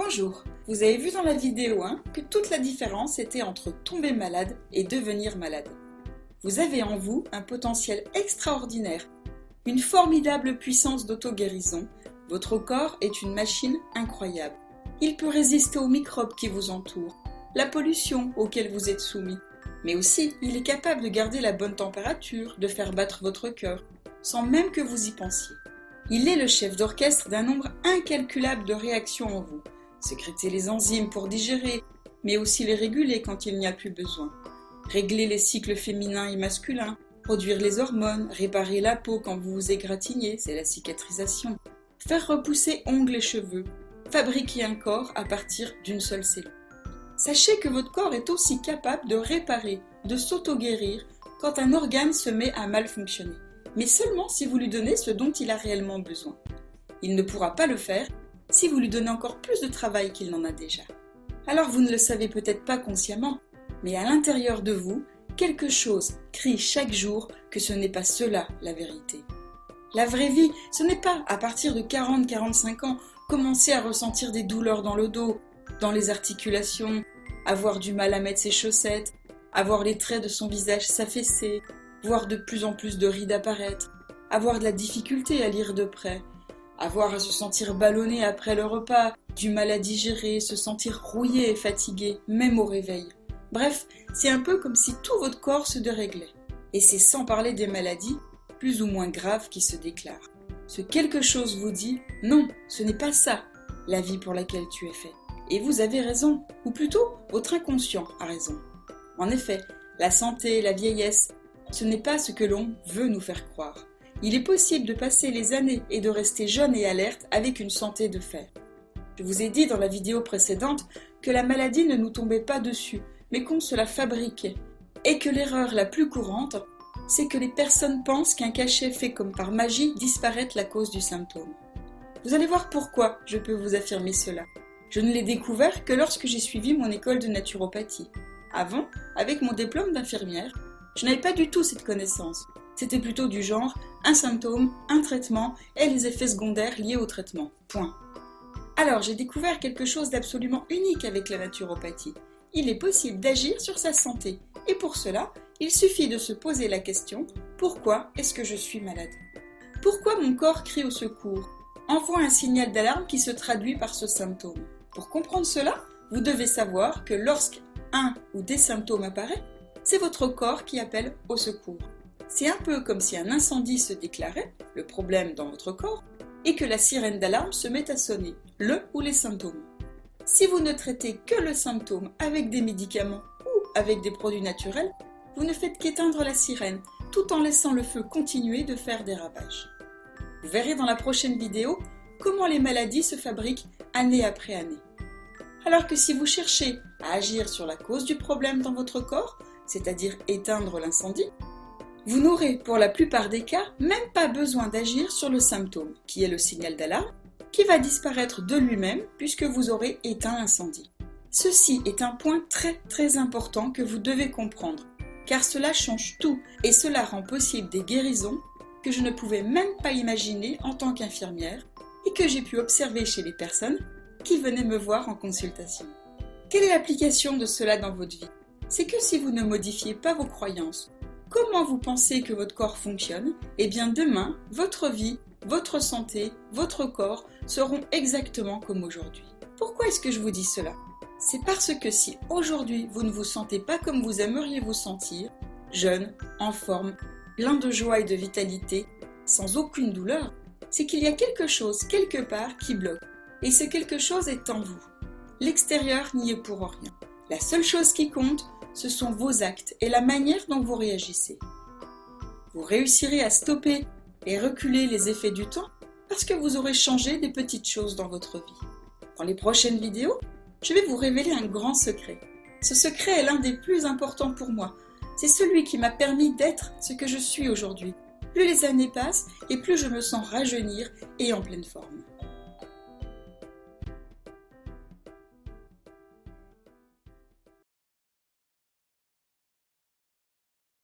Bonjour, vous avez vu dans la vidéo 1 que toute la différence était entre tomber malade et devenir malade. Vous avez en vous un potentiel extraordinaire, une formidable puissance d'auto-guérison. Votre corps est une machine incroyable. Il peut résister aux microbes qui vous entourent, la pollution auquel vous êtes soumis, mais aussi il est capable de garder la bonne température, de faire battre votre cœur, sans même que vous y pensiez. Il est le chef d'orchestre d'un nombre incalculable de réactions en vous. Sécréter les enzymes pour digérer, mais aussi les réguler quand il n'y a plus besoin. Régler les cycles féminins et masculins, produire les hormones, réparer la peau quand vous vous égratignez, c'est la cicatrisation. Faire repousser ongles et cheveux, fabriquer un corps à partir d'une seule cellule. Sachez que votre corps est aussi capable de réparer, de s'auto-guérir quand un organe se met à mal fonctionner, mais seulement si vous lui donnez ce dont il a réellement besoin. Il ne pourra pas le faire si vous lui donnez encore plus de travail qu'il n'en a déjà. Alors vous ne le savez peut-être pas consciemment, mais à l'intérieur de vous, quelque chose crie chaque jour que ce n'est pas cela la vérité. La vraie vie, ce n'est pas à partir de 40-45 ans commencer à ressentir des douleurs dans le dos, dans les articulations, avoir du mal à mettre ses chaussettes, avoir les traits de son visage s'affaisser, voir de plus en plus de rides apparaître, avoir de la difficulté à lire de près, avoir à se sentir ballonné après le repas, du mal à digérer, se sentir rouillé et fatigué, même au réveil. Bref, c'est un peu comme si tout votre corps se déréglait. Et c'est sans parler des maladies, plus ou moins graves, qui se déclarent. Ce quelque chose vous dit « Non, ce n'est pas ça, la vie pour laquelle tu es fait. » Et vous avez raison, ou plutôt, votre inconscient a raison. En effet, la santé, la vieillesse, ce n'est pas ce que l'on veut nous faire croire. Il est possible de passer les années et de rester jeune et alerte avec une santé de fer. Je vous ai dit dans la vidéo précédente que la maladie ne nous tombait pas dessus, mais qu'on se la fabriquait. Et que l'erreur la plus courante, c'est que les personnes pensent qu'un cachet fait comme par magie disparaître la cause du symptôme. Vous allez voir pourquoi je peux vous affirmer cela. Je ne l'ai découvert que lorsque j'ai suivi mon école de naturopathie. Avant, avec mon diplôme d'infirmière, je n'avais pas du tout cette connaissance. C'était plutôt du genre un symptôme, un traitement et les effets secondaires liés au traitement. Point. Alors j'ai découvert quelque chose d'absolument unique avec la naturopathie. Il est possible d'agir sur sa santé. Et pour cela, il suffit de se poser la question « Pourquoi est-ce que je suis malade ?» Pourquoi mon corps crie au secours, envoie un signal d'alarme qui se traduit par ce symptôme. Pour comprendre cela, vous devez savoir que lorsqu'un ou des symptômes apparaissent, c'est votre corps qui appelle au secours. C'est un peu comme si un incendie se déclarait, le problème dans votre corps, et que la sirène d'alarme se met à sonner, le ou les symptômes. Si vous ne traitez que le symptôme avec des médicaments ou avec des produits naturels, vous ne faites qu'éteindre la sirène, tout en laissant le feu continuer de faire des ravages. Vous verrez dans la prochaine vidéo comment les maladies se fabriquent année après année. Alors que si vous cherchez à agir sur la cause du problème dans votre corps, c'est-à-dire éteindre l'incendie, vous n'aurez pour la plupart des cas même pas besoin d'agir sur le symptôme, qui est le signal d'alarme, qui va disparaître de lui-même puisque vous aurez éteint l'incendie. Ceci est un point très important que vous devez comprendre, car cela change tout et cela rend possible des guérisons que je ne pouvais même pas imaginer en tant qu'infirmière et que j'ai pu observer chez les personnes qui venaient me voir en consultation. Quelle est l'application de cela dans votre vie? C'est que si vous ne modifiez pas vos croyances, comment vous pensez que votre corps fonctionne, eh bien demain, votre vie, votre santé, votre corps seront exactement comme aujourd'hui. Pourquoi est-ce que je vous dis cela? C'est parce que si aujourd'hui vous ne vous sentez pas comme vous aimeriez vous sentir, jeune, en forme, plein de joie et de vitalité, sans aucune douleur, c'est qu'il y a quelque chose quelque part qui bloque. Et ce quelque chose est en vous. L'extérieur n'y est pour rien. La seule chose qui compte, ce sont vos actes et la manière dont vous réagissez. Vous réussirez à stopper et reculer les effets du temps parce que vous aurez changé des petites choses dans votre vie. Dans les prochaines vidéos, je vais vous révéler un grand secret. Ce secret est l'un des plus importants pour moi. C'est celui qui m'a permis d'être ce que je suis aujourd'hui. Plus les années passent et plus je me sens rajeunir et en pleine forme.